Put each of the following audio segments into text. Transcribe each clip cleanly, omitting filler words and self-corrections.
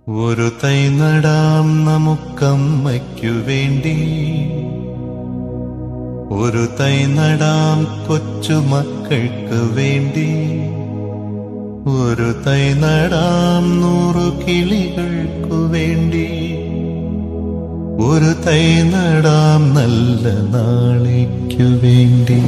ഒരു തൈ നടാം നമുക്കമ്മയ്ക്കു വേണ്ടി, ഒരു തൈ നടാം കൊച്ചുമക്കൾക്ക് വേണ്ടി, ഒരു തൈ നടാം 100 കിളികൾക്കു വേണ്ടി, ഒരു തൈ നടാം നല്ല നാളേക്കു വേണ്ടി.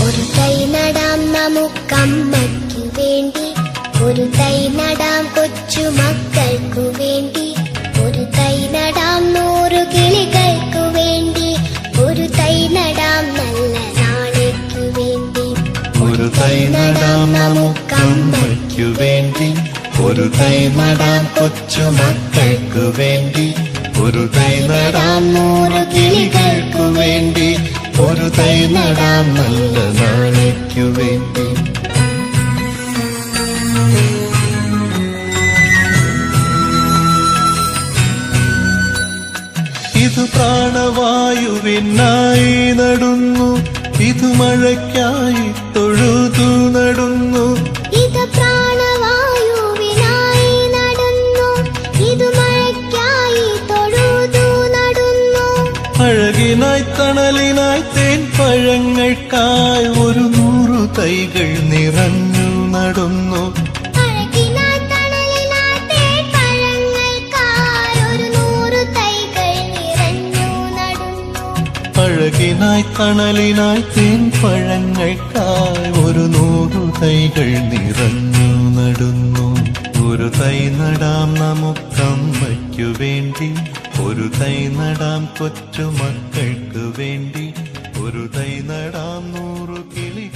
ഒരു തൈ നടാം നമുക്കമ്മയ്ക്കു വേണ്ടി, ഒരു തൈ നടാം കൊച്ചുമക്കൾക്കു വേണ്ടി, ഒരു തൈ നടാം 100 കിളികൾക്കു വേണ്ടി, ഒരു തൈ നടാം നല്ല നാളേക്കു വേണ്ടി. ഒരു തൈ നടാം നമുക്കമ്മയ്ക്കു വേണ്ടി, ഒരു തൈ നടാം കൊച്ചുമക്കൾക്കു വേണ്ടി, ഒരു തൈ നടാം 100 കിളികൾക്കു വേണ്ടി, ഒരു തൈ നടാം നല്ല നാളേക്കു വേണ്ടി. ഇത് പ്രാണവായുവിനായി നടുന്നു, ഇത് മഴയ്ക്കായി തൊഴുതു നടുന്നു, ഇത് പ്രാണവായുവിനായി നടുന്നു, ഇത് മഴയ്ക്കായി തൊഴുതു നടുന്നു. അഴകിനായി തണലിനായി തേൻ പഴങ്ങൾക്കായി 100 തൈകൾ നിറഞ്ഞു നടുന്നു, അഴകിനായി തണലിനായി തേൻ പഴങ്ങൾക്കായി 100 തൈകൾ നിറഞ്ഞു നടുന്നു. അഴകിനായി തണലിനായി തേൻ പഴങ്ങൾക്കായി 100 തൈകൾ നിറഞ്ഞു നടുന്നു. ഒരു തൈ നടാം നമുക്കമ്മയ്ക്കു വേണ്ടി, ഒരു തൈ നടാം കൊച്ചുമക്കൾക്ക് വേണ്ടി, ഒരു തൈ നടാം 100 കിളി